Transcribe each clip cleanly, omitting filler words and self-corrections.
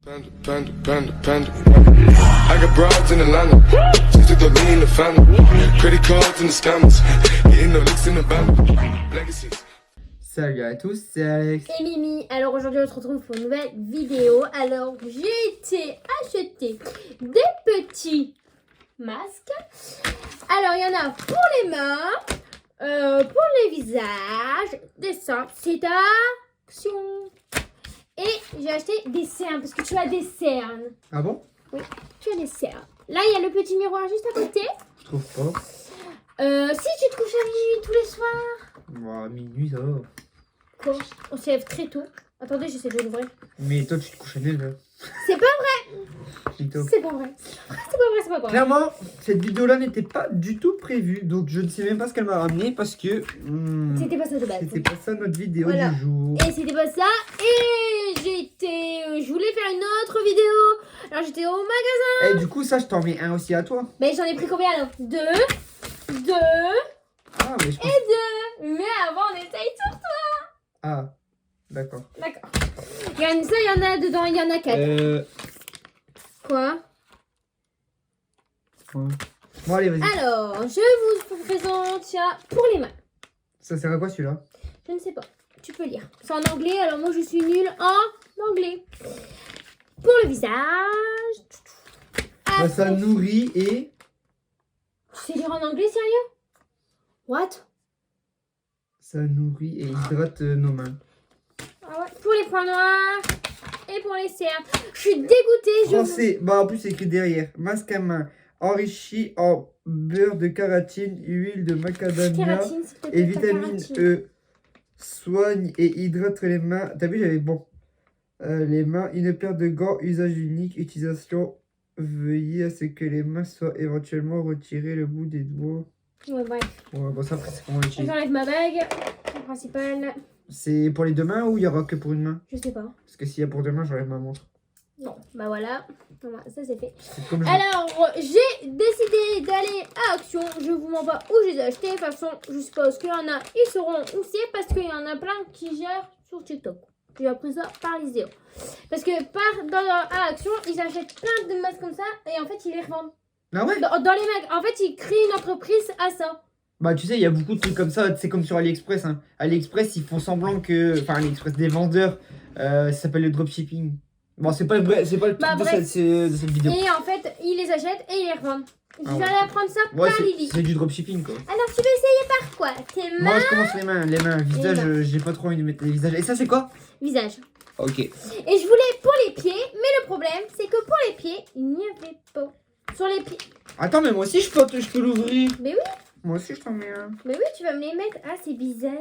Panda, panda, panda, panda. I got broads in Atlanta. Just took the lean in the family. Credit cards and the scammers. Getting no licks in the band. Legacies. Salut à tous, c'est Alex. Et Mimi. Alors aujourd'hui on se retrouve pour une nouvelle vidéo. Alors j'ai été acheter des petits masques. Alors il y en a pour les mains, pour les visages, des seins, c'est action. Et j'ai acheté des cernes parce que tu as des cernes. Ah bon? Oui, tu as des cernes. Là il y a le petit miroir juste à côté. Je trouve pas. Si tu te couches à minuit tous les soirs. Ouah, minuit ça va. Quoi? On se lève très tôt. Attendez, j'essaie de l'ouvrir. Mais toi tu te couches à 9 heures. C'est pas vrai. Plutôt. C'est pas vrai. C'est pas vrai. Clairement, cette vidéo-là n'était pas du tout prévue. Donc je ne sais même pas ce qu'elle m'a ramené parce que... C'était pas ça de base. c'était pas ça notre vidéo Voilà. du jour. Et c'était pas ça. Et je voulais faire une autre vidéo. Alors j'étais au magasin. Et du coup ça je t'en mets un aussi à toi. Mais j'en ai pris combien alors? Deux. Ah mais je pense... Mais avant on essaye sur toi. Ah, d'accord. D'accord. Regarde ça, il y en a dedans, il y en a 4. Quoi? Ouais. Bon allez vas-y. Alors, je vous présente ça pour les mains. Ça sert à quoi celui-là? Je ne sais pas. Tu peux lire. C'est en anglais, alors moi je suis nulle en anglais. Pour le visage. Bah, ça nourrit et... Tu sais lire en anglais, sérieux? What? Ça nourrit et hydrate nos mains. Ah ouais. Pour les points noirs et pour les cernes. Je suis dégoûtée. Français, bah en plus c'est écrit derrière. Masque à main enrichi en beurre de kératine, huile de macadamia Kératine, s'il te plaît, et pas vitamine kératine. E. Soigne et hydrate les mains. T'as vu, j'avais bon. Les mains, une paire de gants, usage unique, utilisation. Veuillez à ce que les mains soient éventuellement retirées le bout des doigts. Ouais, bref. Ouais, bon, ça après c'est comment l'utiliser. J'enlève ma bague. Le principal. C'est pour les deux mains ou il y aura que pour une main? Je sais pas. Parce que s'il y a pour deux mains, j'enlève ma montre. Non, bah voilà. Voilà, ça c'est fait. C'est comme je- Alors, j'ai décidé d'aller à Action. Je vous mens pas où je les ai achetés. De toute façon, je suppose qu'il y en a, ils sauront où c'est parce qu'il y en a plein qui gèrent sur TikTok. J'ai appris ça par les vidéos. Parce que à Action, ils achètent plein de masques comme ça et en fait, ils les revendent. Ah ouais? Dans les mags. En fait, ils créent une entreprise à ça. Bah tu sais, il y a beaucoup de trucs comme ça, c'est comme sur AliExpress. Hein. AliExpress, ils font semblant que... Enfin, AliExpress, des vendeurs, ça s'appelle le dropshipping. Bon, c'est pas le truc Bah, de bref. cette vidéo. Et en fait, ils les achètent et ils les revendent. Je Ah vais ouais. aller apprendre ça Ouais, par Lily. c'est du dropshipping quoi. Alors, tu veux essayer par quoi? Tes mains, Moi, je commence les mains. Visage, mains. j'ai pas trop envie de mettre les visages. Et ça, c'est quoi? visage. Ok. Et je voulais pour les pieds, mais le problème, c'est que pour les pieds, il n'y avait pas. Sur les pieds. Attends, mais moi aussi, je peux l'ouvrir. Mais oui, Moi aussi, je t'en mets un. mais oui, tu vas me les mettre. Ah, c'est bizarre.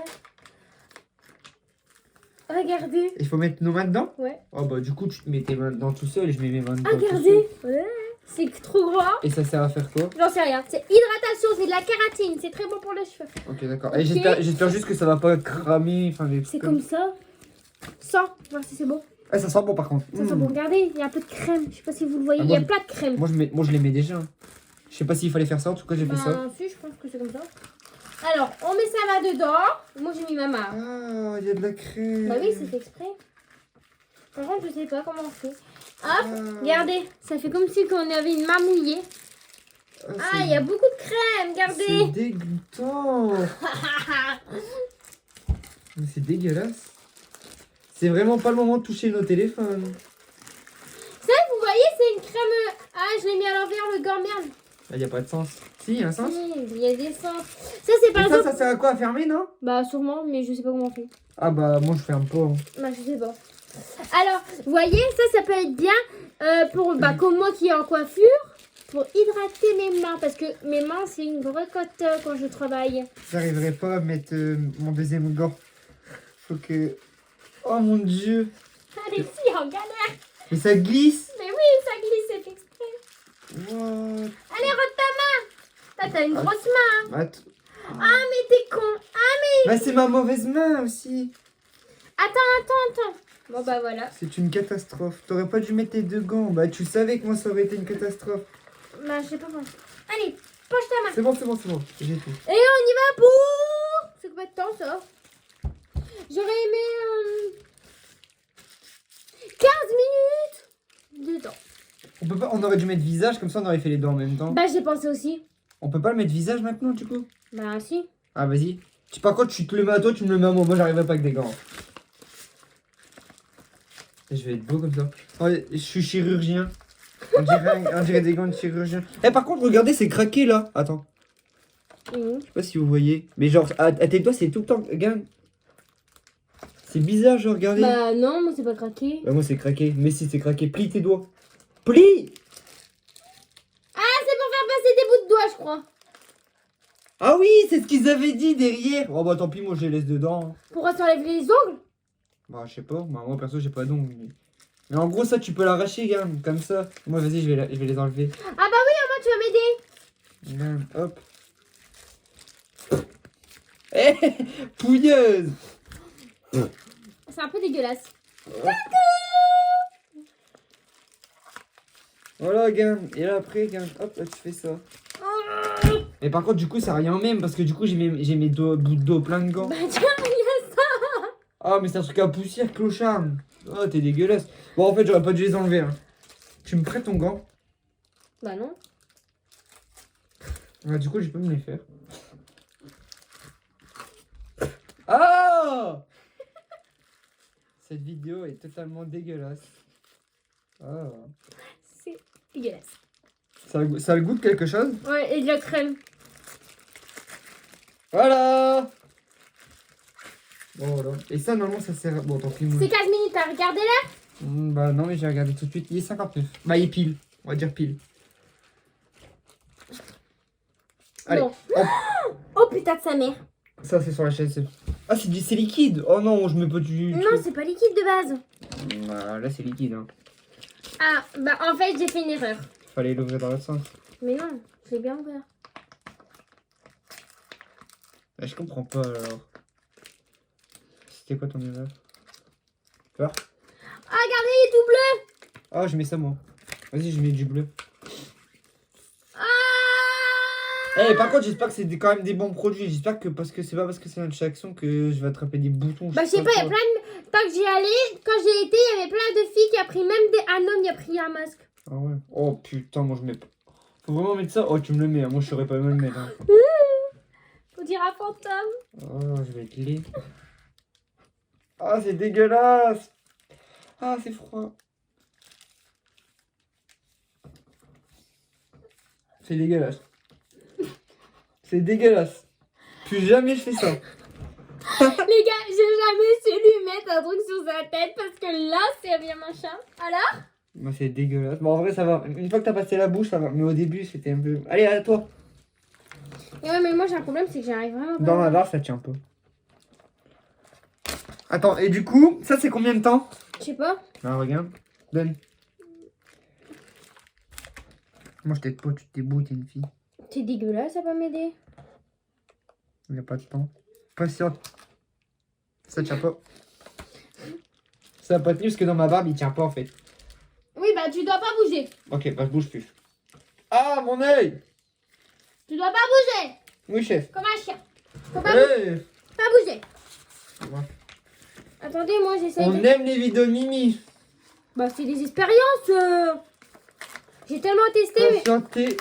Regardez. Il faut mettre nos mains dedans? Ouais. Oh bah du coup, tu te mets tes mains dedans tout seul et je mets mes mains dedans tout seul. Regardez. Ouais. C'est trop gros. Et ça sert à faire quoi? J'en sais rien. C'est hydratation, c'est de la kératine. C'est très bon pour les cheveux. Ok, d'accord. Ok. Et j'espère juste que ça va pas cramer. Enfin, des C'est trucs comme ça. Ça, voir si c'est bon. Ah, ça sent bon par contre. Ça sent bon. Regardez, il y a un peu de crème. Je sais pas si vous le voyez. Ah, Il y a moi, plein de crème. Moi je les mets déjà. Je sais pas s'il fallait faire ça, en tout cas j'ai fait ça. Ben, si, je pense que c'est comme ça. Alors, on met ça là-dedans. Moi, j'ai mis ma main. Ah, il y a de la crème. Bah oui, c'est fait exprès. Par contre, je sais pas comment on fait. Hop, Ah. regardez. Ça fait comme si on avait une main mouillée. Ah, il y a beaucoup de crème. C'est Regardez. dégoûtant. Mais c'est dégueulasse. C'est vraiment pas le moment de toucher nos téléphones. Ça, vous voyez, c'est une crème. Ah, je l'ai mis à l'envers, le gant, merde. Il n'y a pas de sens. Si, il y a un sens. Il y a des sens. Ça, c'est par Et ça, exemple. ça sert à quoi? À fermer, non? Bah, sûrement, mais je sais pas comment on fait. Ah bah moi je ferme pas. Hein. Bah, je sais pas. Alors, vous voyez, ça peut être bien pour, bah, comme moi qui est en coiffure, pour hydrater mes mains. Parce que mes mains, c'est une vraie cote quand je travaille. J'arriverai pas à mettre mon deuxième gant. Faut que... Oh mon dieu. Allez, si, en galère. Mais ça glisse. Mais oui, ça glisse, c'est fait exprès. What? Allez, rends ta main. T'as une grosse main. Attends. Ah, mais t'es con. Ah, mais... Bah c'est ma mauvaise main aussi. Attends. Bon, bah, voilà. C'est une catastrophe. T'aurais pas dû mettre tes deux gants. Bah tu savais que moi ça aurait été une catastrophe. Bah, je sais pas comment. Allez, penche ta main. C'est bon. J'ai tout. Et on y va pour... C'est combien de temps, ça? J'aurais aimé... 15 minutes. On peut pas, on aurait dû mettre visage, comme ça on aurait fait les deux en même temps. Bah j'ai pensé aussi. On peut pas le mettre visage maintenant du coup? Bah si. Ah vas-y. Par contre, tu te le mets à toi, tu me le mets à moi. Moi, j'arriverai pas avec des gants. Et je vais être beau comme ça. Ouais, je suis chirurgien. On dirait des gants de chirurgien. Eh, par contre, regardez, c'est craqué là. Attends. Mhm. Je sais pas si vous voyez. Mais genre, à tes doigts, c'est tout le temps. Regarde. C'est bizarre, genre, regardez. Bah non, moi c'est pas craqué. Bah, moi, c'est craqué. Mais si, c'est craqué. Plie tes doigts. Plie! Ah, c'est pour faire passer des bouts de doigts, je crois. Ah oui, c'est ce qu'ils avaient dit derrière. Oh bah tant pis, moi je les laisse dedans. Pourquoi s'enlève les ongles? Bah je sais pas, bah, moi perso j'ai pas d'ongles. Mais en gros ça tu peux l'arracher, gars, comme ça. Moi vas-y, je vais les enlever. Ah bah oui, au moins tu vas m'aider. Regarde, hop. Eh, pouilleuse. C'est un peu dégueulasse. Voilà, gars. Et là après, gars, hop, là tu fais ça. Et par contre du coup ça rien même parce que du coup j'ai mes bouts d'eau plein de gants. Bah tiens, il y a ça. Ah mais c'est un truc à poussière, clochard. Oh t'es dégueulasse. Bon en fait j'aurais pas dû les enlever. Hein. Tu me prêtes ton gant? Bah non. Ah, du coup je peux me les faire. Ah. Cette vidéo est totalement dégueulasse. Ah. C'est dégueulasse. Ça a le goût de quelque chose? Ouais, et de la crème. Voilà. Bon voilà. Et ça normalement ça sert... Bon tant pis moi. C'est 15 minutes, t'as regardé là? Bah non mais j'ai regardé tout de suite. Il est 59. Bah il est pile. On va dire pile. Allez. Bon. Hop. Oh putain de sa mère. Ça c'est sur la chaise. Ah c'est liquide. Oh non je mets pas du... Non, c'est pas liquide de base. Bah, là c'est liquide hein. Ah, bah en fait j'ai fait une erreur. Fallait l'ouvrir dans l'autre sens. Mais non, je l'ai bien ouvert. Ah, je comprends pas alors. C'était quoi ton erreur? Peur? Ah, regardez, il est tout bleu. Ah je mets ça moi. Vas-y je mets du bleu. Ah. Eh par contre j'espère que c'est quand même des bons produits. J'espère que parce que c'est pas parce que c'est une action que je vais attraper des boutons. Bah je sais pas, il y a plein de... Quand j'y allais, quand j'ai été, il y avait plein de filles qui a pris même des... Un homme qui a pris un masque. Ah ouais. Oh putain moi je mets pas. Faut vraiment mettre ça? Oh tu me le mets, hein. Moi je saurais pas me le mettre. Hein. Faut dire un fantôme. Oh je vais être laid. Ah c'est dégueulasse. Ah c'est froid. C'est dégueulasse. C'est dégueulasse. Plus jamais je fais ça. Les gars, j'ai jamais su lui mettre un truc sur sa tête parce que là, c'est bien machin. Alors? Moi c'est dégueulasse. Bon en vrai ça va. Une fois que t'as passé la bouche ça va. Mais au début c'était un peu... Allez à toi. Et ouais, mais moi j'ai un problème, c'est que j'arrive vraiment pas. Dans ma barre ça tient pas. Attends et du coup ça c'est combien de temps? Je sais pas. Ah regarde. Donne. Moi je t'aide pas, tu t'es beau, t'es une fille. T'es dégueulasse, ça va m'aider. Il n'y a pas de temps. Patiente. Ça tient pas. Ça va pas tenir parce que dans ma barbe il tient pas en fait. Oui, bah tu dois pas bouger. Ok, bah je bouge plus. Ah mon œil. Tu dois pas bouger. Oui chef. Comme un chien. Faut pas, pas bouger. Ouais. Attendez, moi j'essaye On de... aime les vidéos Mimi. Bah c'est des expériences. J'ai tellement testé. Mais... Patientez.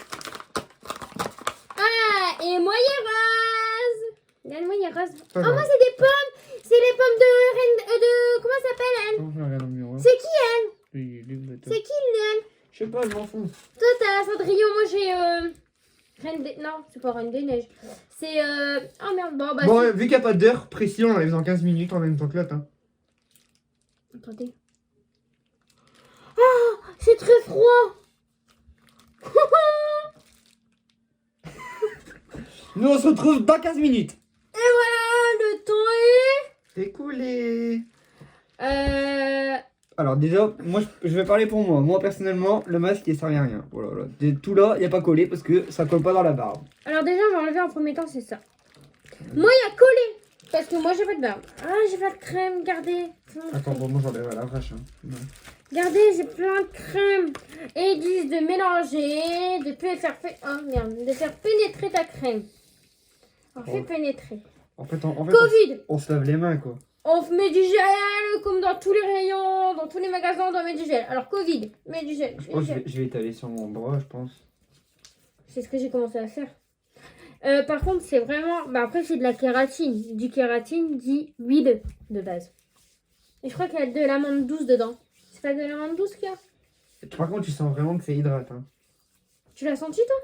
Ah, et moi il est rose. Regarde-moi, il est rose. Pas Oh, grave. moi c'est des pommes. C'est les pommes de reine... de... Comment ça s'appelle elle? Attends, je regarde dans le miroir. C'est qui elle? Oui, lui, le bâtard. C'est qui elle? Je sais pas, je m'en fous. Toi t'as Cendrillon, moi j'ai... Reine des... Non, c'est pas Reine des Neiges. C'est... Oh merde, bon bah... Bon, c'est- vu qu'il n'y a pas d'heure précis, on enlève dans 15 minutes en même temps que l'autre. Hein. Attendez. Oh, c'est très froid. Nous on se retrouve dans 15 minutes. Et voilà, le temps est... Écoulé. Euh... Alors déjà, moi je vais parler pour moi. Moi personnellement, le masque il servait à rien. Voilà, tout là, il n'y a pas collé parce que ça colle pas dans la barbe. Alors déjà, on va enlever en premier temps, c'est ça. Moi, il y a collé. Parce que moi, j'ai pas de barbe. Ah, j'ai pas de crème, regardez. Attends, bon, moi j'enlève à la vache. Hein. Ouais. Regardez, j'ai plein de crème. Et ils disent de mélanger, de faire... Oh merde, de faire pénétrer ta crème. Alors, fais Oh. pénétrer. En fait, Covid. on se lave les mains quoi. On met du gel comme dans tous les rayons, dans tous les magasins, on doit mettre du gel. Alors Covid, mets du gel. Je pense que je vais étaler sur mon bras, je pense. C'est ce que j'ai commencé à faire. Par contre, c'est vraiment... Bah après, c'est de la kératine. Du kératine dit huile de base. Et je crois qu'il y a de l'amande douce dedans. C'est pas de l'amande douce qu'il y a? Par contre, tu sens vraiment que c'est hydrate. Hein. Tu l'as senti, toi?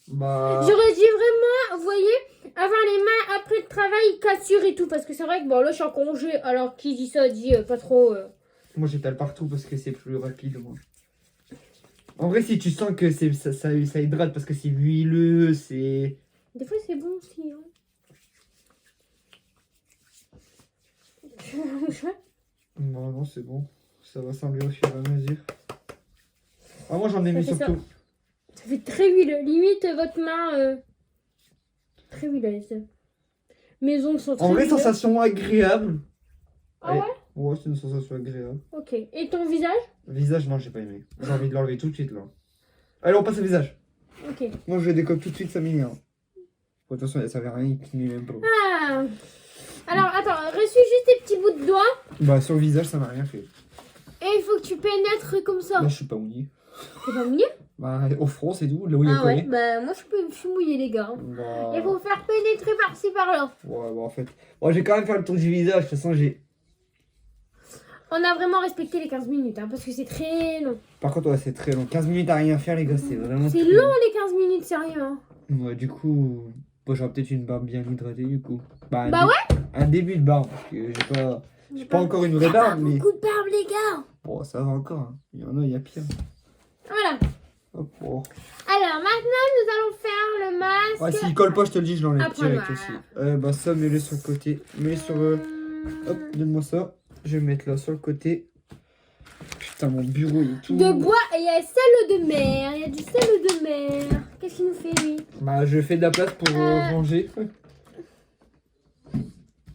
Bah... J'aurais dit vraiment, vous voyez, avoir les mains après le travail, cassure et tout. Parce que c'est vrai que bon, là, je suis en congé. Alors, qui dit ça, dit pas trop... Moi, j'étale partout parce que c'est plus rapide, moi. En vrai, si tu sens que ça hydrate parce que c'est huileux, c'est... Des fois, c'est bon aussi. Hein. Non, non, c'est bon. Ça va s'enlever au fur et à mesure. Ah, moi, j'en ai Ça mis fait surtout. Ça fait très huileux. Limite, votre main... Très huileuse. Mes ongles sont très En vrai, huileux. sensation agréable. Ah ouais? Ouais, c'est une sensation agréable. Ok. Et ton visage? Visage, non, j'ai pas aimé. J'ai envie de l'enlever tout de suite, là. Allez, on passe au visage. Ok. Moi, je décolle tout de suite, ça m'énerve. De toute façon, ça servait à rien, il cligne même pas. Ah. Alors, attends, reçu juste tes petits bouts de doigts. Bah, sur le visage, ça m'a rien fait. Et il faut que tu pénètres comme ça. Là, je suis pas mouillé. T'es pas mouillé? Bah, au front, c'est tout, là où il y a Ah ouais, collé. bah moi je suis mouillé les gars. Bah... Il faut faire pénétrer par-ci par-là. Ouais, bah, en fait. Bon, j'ai quand même fait le tour du visage, de toute façon, j'ai... On a vraiment respecté les 15 minutes, hein, parce que c'est très long. Par contre, ouais, c'est très long. 15 minutes à rien faire, les gars, c'est vraiment C'est très long les 15 minutes, sérieux. Hein. Ouais, du coup, bon, j'aurai peut-être une barbe bien hydratée, du coup. Bah, Bah un début de barbe, parce que j'ai pas encore une vraie barbe, mais... Beaucoup de barbe les gars. Bon, ça va encore, hein. Il y en a, il y a pire. Voilà. Hop, bon. Alors maintenant nous allons faire le masque. Ouais, s'il colle pas, je te le dis, je l'enlève Après direct noir. aussi. Bah, ça, mets-le sur le côté. Mets-le sur... Hop, donne-moi ça. Je vais mettre là sur le côté. Putain, mon bureau, il est tout... De bois, et il y a sel de mer. Il y a du sel de mer. Qu'est-ce qu'il nous fait lui? Bah, je fais de la place pour ranger.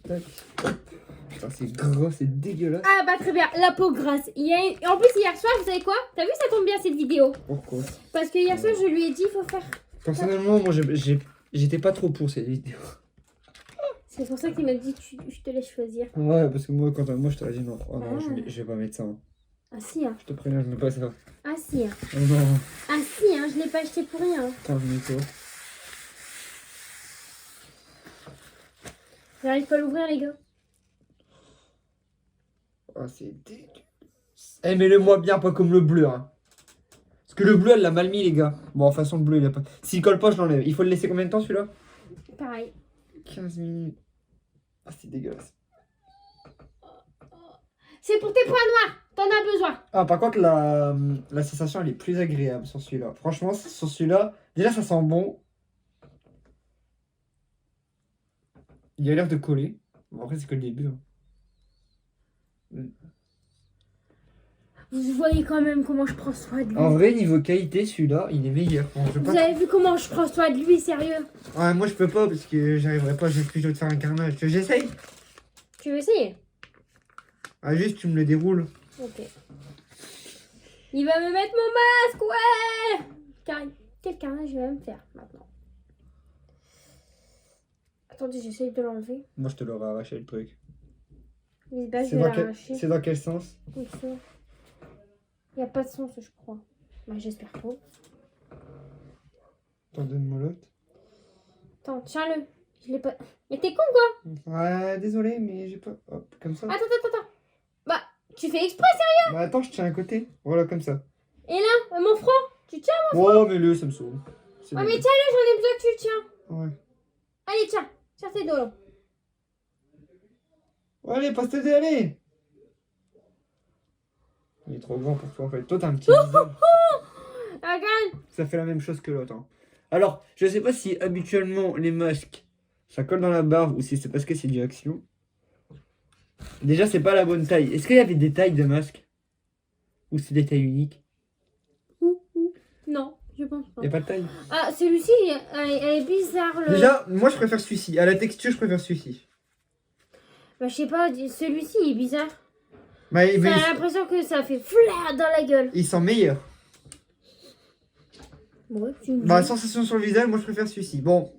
Tac, hop. Putain, c'est gros, c'est dégueulasse. Ah bah très bien, la peau grasse. En plus hier soir, vous savez quoi? T'as vu, ça tombe bien cette vidéo. Pourquoi? Parce que hier soir, je lui ai dit, il faut faire... Personnellement, moi, j'étais pas trop pour cette vidéo. C'est pour ça qu'il m'a dit, je te laisse choisir. Ouais, parce que moi, quant à moi, je t'aurais dit non. Oh non, Ah. je vais pas mettre ça. Hein. Ah si, hein. Je te préviens, je mets pas ça. Ah si, hein. Oh non, Ah si, hein, je l'ai pas acheté pour rien. attends, je mets ça. J'arrive pas à l'ouvrir, les gars. Oh, c'est dégueulasse. Eh, mets-le-moi bien, pas comme le bleu, hein. Parce que le bleu, elle l'a mal mis, les gars. Bon, en façon, le bleu, il a pas... S'il colle pas, je l'enlève. Il faut le laisser combien de temps, celui-là? Pareil. 15 minutes. Ah, c'est dégueulasse. C'est pour tes points noirs. T'en as besoin. Ah, par contre, la sensation, elle est plus agréable sur celui-là. Franchement, sur celui-là, déjà, ça sent bon. Il a l'air de coller. Bon, après, c'est que le début. Hein. Vous voyez quand même comment je prends soin de lui. En vrai, niveau qualité, celui-là, il est meilleur. Bon, je peux Vous pas... avez vu comment je prends soin de lui, sérieux? Ouais, moi, je peux pas parce que j'arriverai pas. Je vais te faire un carnage. J'essaye. Tu veux essayer? Ah, juste, tu me le déroules. Ok. Il va me mettre mon masque, ouais. Quel carnage je vais me faire maintenant? Attendez, j'essaye de l'enlever. Moi, je te l'aurais arraché le truc. Mais bah, je vais l'arracher. C'est dans quel sens? Comme ça. Il n'y a pas de sens, je crois. Bah, j'espère pas. T'en donnes-moi l'autre. Attends, tiens-le. Je l'ai pas. Mais t'es con, quoi? Ouais, désolé, mais j'ai pas... Hop, comme ça. Attends. Bah, tu fais exprès, sérieux? Bah, attends, je tiens à côté. Voilà, comme ça. Et là, mon front? Tu tiens? Oh, mais le, ça me saoule. C'est Ah, bon. mais tiens-le, j'en ai besoin que tu le tiens. Ouais. Allez, tiens. Tiens tes dos, là. Ouais, allez, passe tes dés, allez. Il est trop grand pour toi, en fait. Toi, t'as un petit visage. Regarde. Ça fait la même chose que l'autre. Hein. Alors, je sais pas si habituellement les masques, ça colle dans la barbe ou si c'est parce que c'est du action. Déjà, c'est pas la bonne taille. Est-ce qu'il y avait des tailles de masques? Ou c'est des tailles uniques? Non, je pense pas. Y a pas de taille? Ah, celui-ci, elle est bizarre. Déjà, moi je préfère celui-ci. À la texture, je préfère celui-ci. Bah, je sais pas, celui-ci, il est bizarre. Bah, J'ai l'impression que ça fait flair dans la gueule. il sent meilleur. Ouais, tu me dis. Bah, sensation sur le visage, moi je préfère celui-ci. Bon,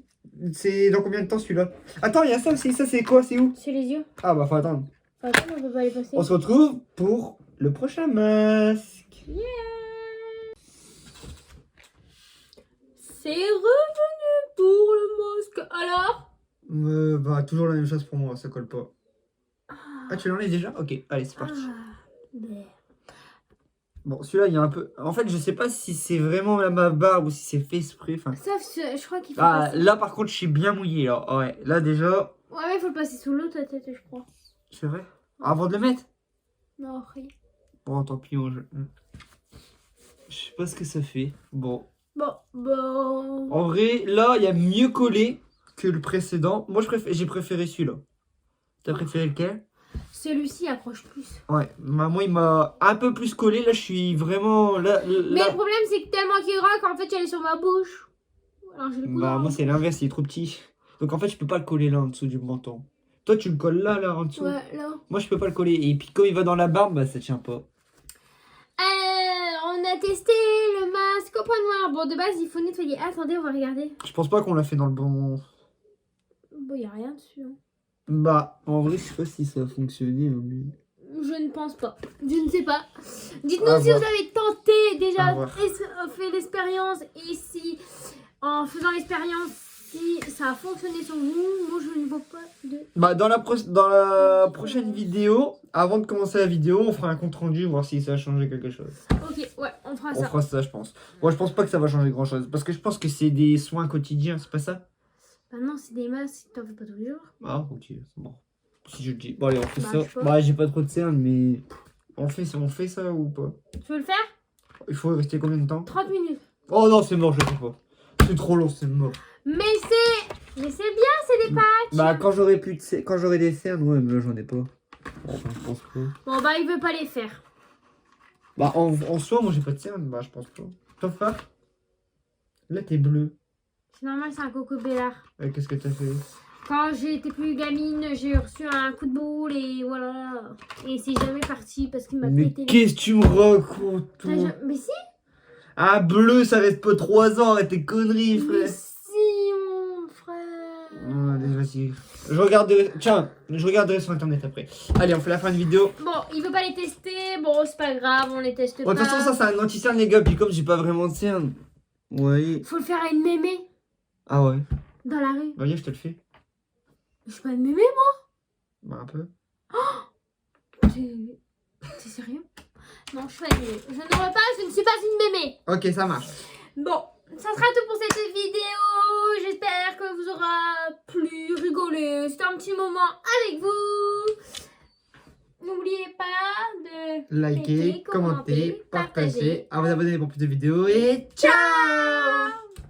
C'est dans combien de temps celui-là? Attends, il y a ça aussi. Ça, c'est quoi? C'est où? C'est les yeux. Ah, bah, faut attendre. Attends, on peut pas les passer. On se retrouve pour le prochain masque. Yeah. C'est revenu pour le masque. Alors? Bah, toujours la même chose pour moi, ça colle pas. Ah, tu l'enlèves déjà? Ok, allez, c'est parti. Ben. Bon, celui-là, il y a un peu... En fait, je sais pas si c'est vraiment ma barbe ou si c'est fait exprès. Enfin... Sauf, je crois qu'il faut Ah, passer. là, par contre, je suis bien mouillé, là. Ouais, là, déjà... Ouais, mais il faut le passer sous l'eau, ta tête, je crois. C'est vrai? Avant de le mettre? Non, rien. Bon, tant pis, je sais pas ce que ça fait. Bon. Bon. En vrai, là, il y a mieux collé que le précédent. Moi, j'ai préféré celui-là. T'as préféré lequel? Celui-ci accroche plus. Ouais, moi, il m'a un peu plus collé. Là, je suis vraiment... Là, Mais le problème, c'est que tellement qu'il rock, en fait, il est sur ma bouche. Alors, j'ai le coup Bah, dans moi, la c'est l'inverse, il est trop petit. Donc, en fait, je peux pas le coller là, en dessous du menton. Toi, tu le colles là, en dessous. Ouais, là. Moi, je peux pas le coller. Et puis, quand il va dans la barbe, bah, ça tient pas. On a testé le masque au point noir. Bon, de base, il faut nettoyer. Attendez, on va regarder. Je pense pas qu'on l'a fait dans le bon... Bon, il n'y a rien dessus. Hein. Bah, en vrai, je sais pas si ça a fonctionné. Mais... Je ne pense pas. Je ne sais pas. Dites-nous À si voir. vous avez tenté déjà À voir. fait l'expérience et si en faisant l'expérience si ça a fonctionné sur vous. Moi je ne vois pas de... Bah, dans la prochaine vidéo, avant de commencer la vidéo, on fera un compte rendu, voir si ça a changé quelque chose. Ok, ouais, on fera On ça. fera ça, je pense. Moi, je pense pas que ça va changer grand chose. Parce que je pense que c'est des soins quotidiens, c'est pas ça? Bah non, c'est des masques, t'en fais pas tous les jours. Ah, ok, c'est bon. Si je le dis. Bon, allez, on fait Bah, ça. je sais pas. Bah, j'ai pas trop de cernes, mais... On fait ça ou pas? Tu veux le faire? Il faut rester combien de temps? 30 minutes. Oh non, c'est mort, je sais pas. C'est trop long, c'est mort. Mais c'est bien, c'est des patchs. Bah, quand j'aurai des cernes, ouais, mais là, j'en ai pas. Bon, je pense pas. Bon bah il veut pas les faire. Bah, en soi, moi, j'ai pas de cernes. Bah, je pense pas. Toi, frère? Là, t'es bleu. C'est normal, c'est un coco bellard. Qu'est-ce que t'as fait? Quand j'étais plus gamine, j'ai reçu un coup de boule et voilà. Et c'est jamais parti parce qu'il m'a Mais pété les... qu'est-ce que tu me racontes, toi? Mais si. Ah, bleu, ça reste pas 3 ans, arrête tes conneries, Mais frère. si, mon frère. Allez, vas-y. Je regarderai sur internet après. Allez, on fait la fin de vidéo. Bon, il veut pas les tester. Bon, c'est pas grave, on les teste Bon, de pas. toute façon, ça, c'est un anti-cerne, les gars. Puis comme j'ai pas vraiment de cernes. Ouais. Faut le faire à une mémé Ah ouais. dans la rue. Vas-y, je te le fais. Je suis pas une mémé, moi. Bah, un peu. T'es sérieux? Non, je suis pas une mémé. Je n'aurais pas, je ne suis pas une mémé. Ok, ça marche. Bon, ça sera tout pour cette vidéo. J'espère que vous aura plu, rigolé. C'était un petit moment avec vous. N'oubliez pas de Likez, commentez, partagez, à vous abonner pour plus de vidéos et ciao!